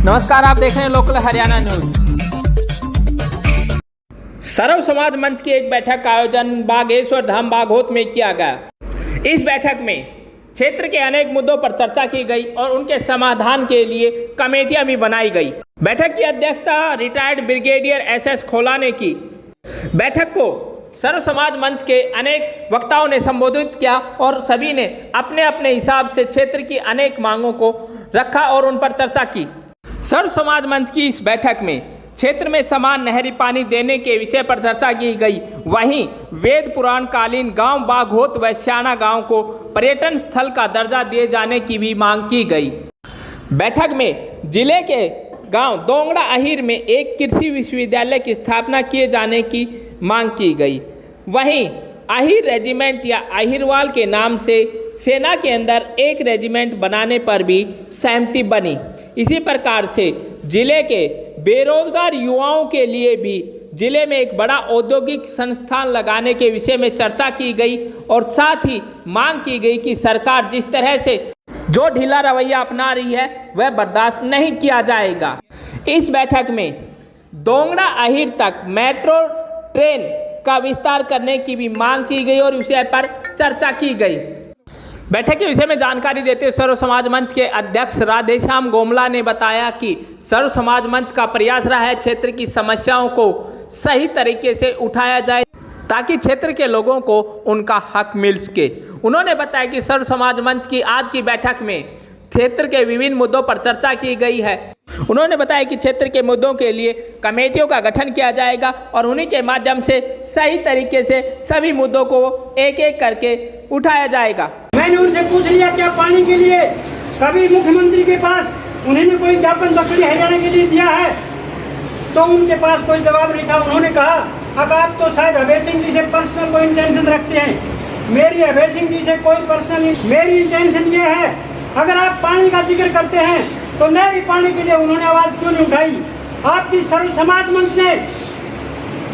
नमस्कार, आप देख रहे हैं लोकल हरियाणा न्यूज। सर्व समाज मंच की एक बैठक का आयोजन बागेश्वर धाम बागोत में किया गया। इस बैठक में क्षेत्र के अनेक मुद्दों पर चर्चा की गई और उनके समाधान के लिए कमेटियां भी बनाई गई। बैठक की अध्यक्षता रिटायर्ड ब्रिगेडियर एसएस खोला ने की। बैठक को सर्व समाज मंच के अनेक वक्ताओं ने संबोधित किया और सभी ने अपने अपने हिसाब से क्षेत्र की अनेक मांगों को रखा और उन पर चर्चा की। सर्व समाज मंच की इस बैठक में क्षेत्र में समान नहरी पानी देने के विषय पर चर्चा की गई। वहीं वेद पुराण कालीन गांव बागोत व श्याना गांव को पर्यटन स्थल का दर्जा दिए जाने की भी मांग की गई। बैठक में जिले के गांव दोंगड़ा अहीर में एक कृषि विश्वविद्यालय की स्थापना किए जाने की मांग की गई। वहीं अहीर रेजिमेंट या अहीरवाल के नाम से सेना के अंदर एक रेजिमेंट बनाने पर भी सहमति बनी। इसी प्रकार से जिले के बेरोजगार युवाओं के लिए भी जिले में एक बड़ा औद्योगिक संस्थान लगाने के विषय में चर्चा की गई और साथ ही मांग की गई कि सरकार जिस तरह से जो ढीला रवैया अपना रही है वह बर्दाश्त नहीं किया जाएगा। इस बैठक में दोंगड़ा अहीर तक मेट्रो ट्रेन का विस्तार करने की भी मांग की गई और विषय पर चर्चा की गई। बैठक के विषय में जानकारी देते हुए सर्व समाज मंच के अध्यक्ष राधेश्याम गोमला ने बताया कि सर्व समाज मंच का प्रयास रहा है क्षेत्र की समस्याओं को सही तरीके से उठाया जाए ताकि क्षेत्र के लोगों को उनका हक मिल सके। उन्होंने बताया कि सर्व समाज मंच की आज की बैठक में क्षेत्र के विभिन्न मुद्दों पर चर्चा की गई है। उन्होंने बताया कि क्षेत्र के मुद्दों के लिए कमेटियों का गठन किया जाएगा और उन्हीं के माध्यम से सही तरीके से सभी मुद्दों को एक एक करके उठाया जाएगा। मैंने उनसे पूछ लिया क्या पानी के लिए कभी मुख्यमंत्री के पास उन्होंने कोई ज्ञापन दक्षिणी हरियाणा के लिए दिया है, तो उनके पास कोई जवाब नहीं था। उन्होंने कहा अब आप तो शायद अभय सिंह जी से पर्सनल कोई इंटेंशन रखते हैं। मेरी अभय सिंह जी से कोई पर्सनल मेरी इंटेंशन ये है, अगर आप पानी का जिक्र करते हैं तो नहरी पानी के लिए उन्होंने आवाज क्यों नहीं उठाई। आपकी सर्व समाज मंच ने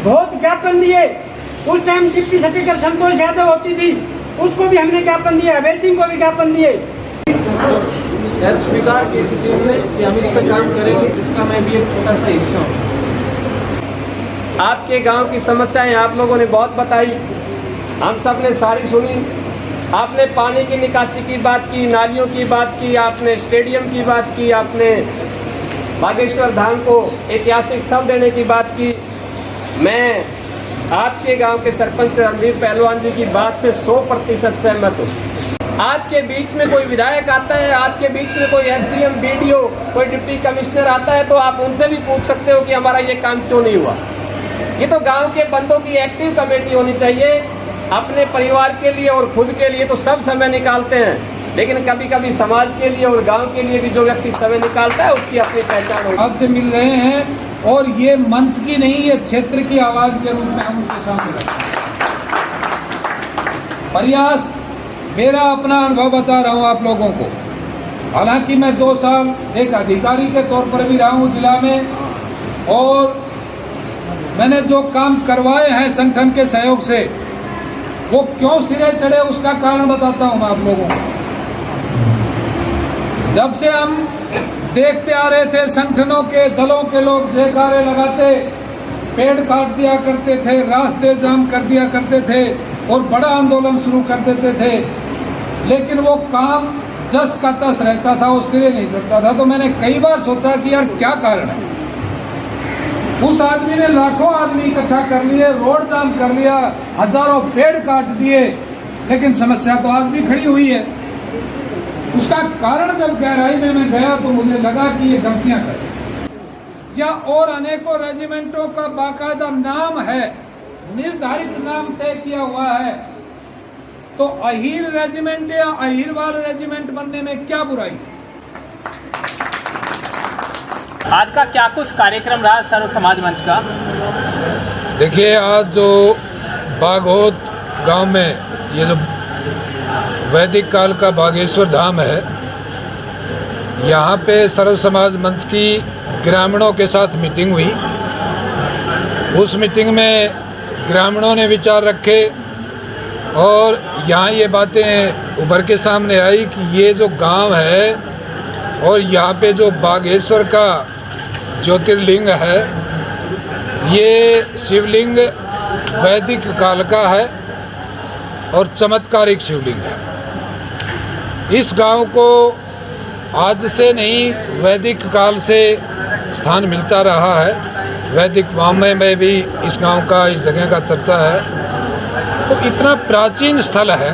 बहुत ज्ञापन दिए। उस time deputy speaker Santosh Yadav होती थी, उसको भी हमने ज्ञापन दिए, अभय सिंह को भी ज्ञापन दिए। सर स्वीकार की थी कि हम इस पर काम करेंगे, जिसका मैं भी एक छोटा सा हिस्सा हूँ। आपके गांव की समस्याएं आप लोगों ने बहुत बताई, हम सब ने सारी सुनी। आपने पानी की निकासी की बात की, नालियों की बात की, आपने स्टेडियम की बात की, आपने बागेश्वर धाम को ऐतिहासिक स्थल देने की बात की। मैं आपके गांव के सरपंच रणदीप पहलवान जी की बात से 100% सहमत हूँ। आपके बीच में कोई विधायक आता है, आपके बीच में कोई एसडीएम, बीडीओ, कोई डिप्टी कमिश्नर आता है तो आप उनसे भी पूछ सकते हो कि हमारा ये काम क्यों नहीं हुआ। ये तो गांव के बंदों की एक्टिव कमेटी होनी चाहिए। अपने परिवार के लिए और खुद के लिए तो सब समय निकालते हैं, लेकिन कभी कभी समाज के लिए और गांव के लिए भी जो व्यक्ति समय निकालता है उसकी अपनी पहचान होती है। आज से मिल रहे हैं और ये मंच की नहीं, ये क्षेत्र की आवाज के रूप में हम उनके सामने रखते हैं। प्रयास मेरा अपना अनुभव बता रहा हूँ आप लोगों को। हालांकि मैं 2 साल एक अधिकारी के तौर पर भी रहा हूँ जिला में, और मैंने जो काम करवाए हैं संगठन के सहयोग से वो क्यों सिरे चढ़े उसका कारण बताता हूँ मैं आप लोगों को। जब से हम देखते आ रहे थे संगठनों के दलों के लोग जयकारे लगाते, पेड़ काट दिया करते थे, रास्ते जाम कर दिया करते थे और बड़ा आंदोलन शुरू कर देते थे, लेकिन वो काम जस का तस रहता था, वो सिरे नहीं चढ़ता था। तो मैंने कई बार सोचा कि यार क्या कारण है। उस आदमी ने लाखों आदमी इकट्ठा कर लिए, रोड जाम कर लिया, हजारों पेड़ काट दिए, लेकिन समस्या तो आज भी खड़ी हुई है। उसका कारण जब गहराई में मैं गया तो मुझे लगा कि ये गलतियां कर या और अनेकों रेजिमेंटों का बाकायदा नाम है, निर्धारित नाम तय किया हुआ है, तो अहीर रेजिमेंट या अहीरवाल रेजिमेंट बनने में क्या बुराई। आज का क्या कुछ कार्यक्रम रहा सर्व समाज मंच का? देखिए, आज जो बागोत गांव में ये जो वैदिक काल का बागेश्वर धाम है, यहाँ पे सर्व समाज मंच की ग्रामीणों के साथ मीटिंग हुई। उस मीटिंग में ग्रामीणों ने विचार रखे और यहाँ ये बातें उभर के सामने आई कि ये जो गांव है और यहाँ पे जो बागेश्वर का ज्योतिर्लिंग है, ये शिवलिंग वैदिक काल का है और चमत्कारिक शिवलिंग है। इस गांव को आज से नहीं, वैदिक काल से स्थान मिलता रहा है। वैदिक वाङ्मय में भी इस गांव का, इस जगह का चर्चा है। तो इतना प्राचीन स्थल है,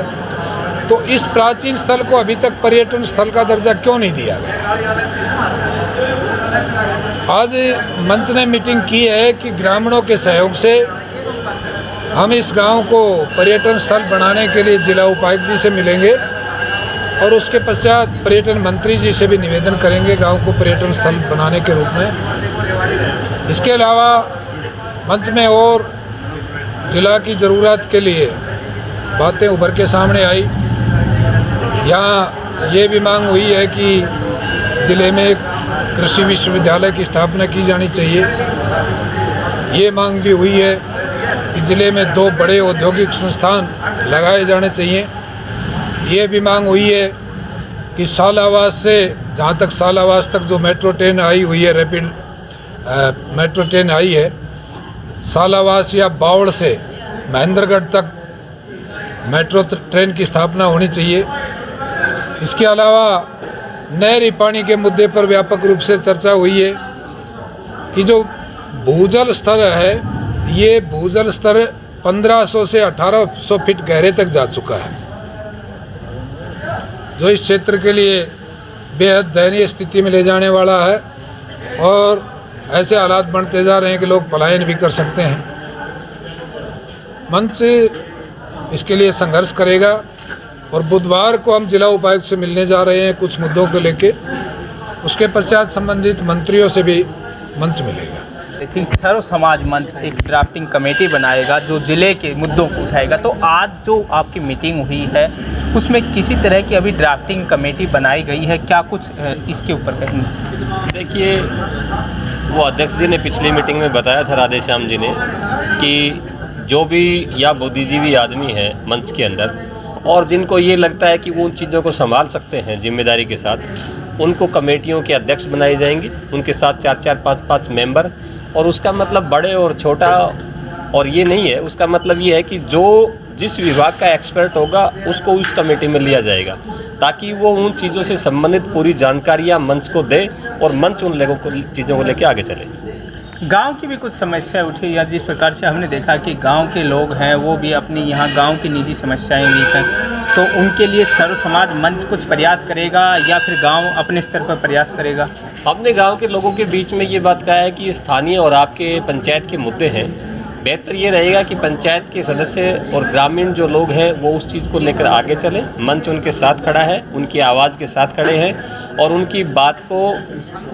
तो इस प्राचीन स्थल को अभी तक पर्यटन स्थल का दर्जा क्यों नहीं दिया गया? आज मंच ने मीटिंग की है कि ग्रामीणों के सहयोग से हम इस गांव को पर्यटन स्थल बनाने के लिए जिला उपायुक्त जी से मिलेंगे और उसके पश्चात पर्यटन मंत्री जी से भी निवेदन करेंगे गांव को पर्यटन स्थल बनाने के रूप में। इसके अलावा मंच में और जिला की ज़रूरत के लिए बातें उभर के सामने आई। यहाँ ये भी मांग हुई है कि ज़िले में एक कृषि विश्वविद्यालय की स्थापना की जानी चाहिए। ये मांग भी हुई है कि ज़िले में 2 बड़े औद्योगिक संस्थान लगाए जाने चाहिए। ये भी मांग हुई है कि सालावास से, जहाँ तक सालावास तक जो मेट्रो ट्रेन आई हुई है, रैपिड मेट्रो ट्रेन आई है, सालावास या बावड़ से महेंद्रगढ़ तक मेट्रो ट्रेन की स्थापना होनी चाहिए। इसके अलावा नहरी पानी के मुद्दे पर व्यापक रूप से चर्चा हुई है कि जो भूजल स्तर है, ये भूजल स्तर 1500 से 1800 फीट गहरे तक जा चुका है, जो इस क्षेत्र के लिए बेहद दयनीय स्थिति में ले जाने वाला है और ऐसे हालात बनते जा रहे हैं कि लोग पलायन भी कर सकते हैं। मंच इसके लिए संघर्ष करेगा और बुधवार को हम जिला उपायुक्त से मिलने जा रहे हैं कुछ मुद्दों को लेके। उसके पश्चात संबंधित मंत्रियों से भी मंच मिलेगा। लेकिन सर्व समाज मंच एक ड्राफ्टिंग कमेटी बनाएगा जो जिले के मुद्दों को उठाएगा। तो आज जो आपकी मीटिंग हुई है उसमें किसी तरह की अभी ड्राफ्टिंग कमेटी बनाई गई है, क्या कुछ इसके ऊपर कहेंगे? देखिए, वो अध्यक्ष जी ने पिछली मीटिंग में बताया था, राधेश्याम जी ने, कि जो भी या बुद्धिजीवी आदमी है मंच के अंदर और जिनको ये लगता है कि वो उन चीज़ों को संभाल सकते हैं जिम्मेदारी के साथ, उनको कमेटियों के अध्यक्ष बनाए जाएंगे, उनके साथ 4-4, 5-5 मेंबर। और उसका मतलब बड़े और छोटा और ये नहीं है, उसका मतलब ये है कि जो जिस विभाग का एक्सपर्ट होगा उसको उस कमेटी में लिया जाएगा, ताकि वो उन चीज़ों से संबंधित पूरी जानकारियाँ मंच को दे और मंच उन लोगों को चीज़ों को लेकर आगे चले। गांव की भी कुछ समस्या उठी, या जिस प्रकार से हमने देखा कि गांव के लोग हैं वो भी अपनी यहाँ गांव की निजी समस्याएं भी हैं, तो उनके लिए सर्व समाज मंच कुछ प्रयास करेगा या फिर गांव अपने स्तर पर प्रयास करेगा? हमने गांव के लोगों के बीच में ये बात कहा है कि स्थानीय और आपके पंचायत के मुद्दे हैं, बेहतर ये रहेगा कि पंचायत के सदस्य और ग्रामीण जो लोग हैं वो उस चीज़ को लेकर आगे चलें। मंच उनके साथ खड़ा है, उनकी आवाज़ के साथ खड़े हैं और उनकी बात को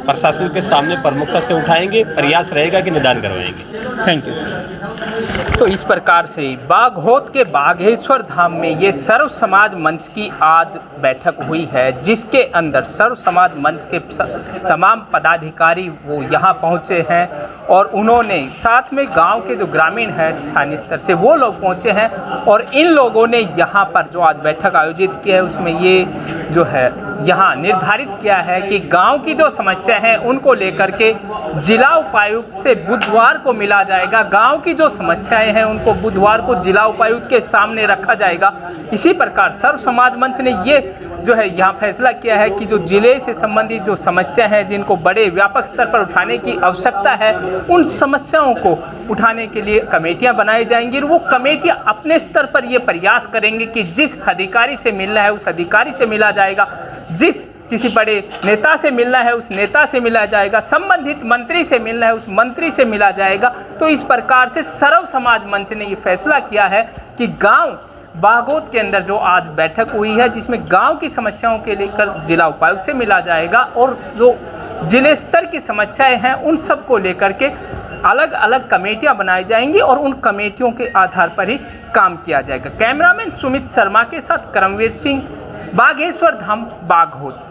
प्रशासन के सामने प्रमुखता से उठाएंगे। प्रयास रहेगा कि निदान करवाएंगे। Thank you sir. तो इस प्रकार से बागहोत के बागेश्वर धाम में ये सर्व समाज मंच की आज बैठक हुई है, जिसके अंदर सर्व समाज मंच के तमाम पदाधिकारी वो यहाँ पहुँचे हैं और उन्होंने साथ में गांव के जो ग्रामीण हैं स्थानीय स्तर से वो लोग पहुँचे हैं और इन लोगों ने यहाँ पर जो आज बैठक आयोजित की है उसमें ये जो है यहाँ निर्धारित किया है कि गांव की जो समस्या है उनको लेकर के जिला उपायुक्त से बुधवार को मिला जाएगा। गांव की जो समस्याएं हैं उनको बुधवार को जिला उपायुक्त के सामने रखा जाएगा। इसी प्रकार सर्व समाज मंच ने ये जो है यहाँ फैसला किया है कि जो जिले से संबंधित जो समस्या है जिनको बड़े व्यापक स्तर पर उठाने की आवश्यकता है, उन समस्याओं को उठाने के लिए कमेटियां बनाई जाएंगी और वो कमेटियां अपने स्तर पर ये प्रयास करेंगी कि जिस अधिकारी से मिलना है उस अधिकारी से मिला जाएगा, जिस किसी बड़े नेता से मिलना है उस नेता से मिला जाएगा, संबंधित मंत्री से मिलना है उस मंत्री से मिला जाएगा। तो इस प्रकार से सर्व समाज मंच ने ये फैसला किया है कि गांव बागोत के अंदर जो आज बैठक हुई है जिसमें गांव की समस्याओं के लेकर जिला उपायुक्त से मिला जाएगा और जो जिले स्तर की समस्याएं हैं उन सब को लेकर के अलग अलग कमेटियां बनाई जाएंगी और उन कमेटियों के आधार पर ही काम किया जाएगा। कैमरामैन सुमित शर्मा के साथ करमवीर सिंह, बागेश्वर धाम, बागहोत।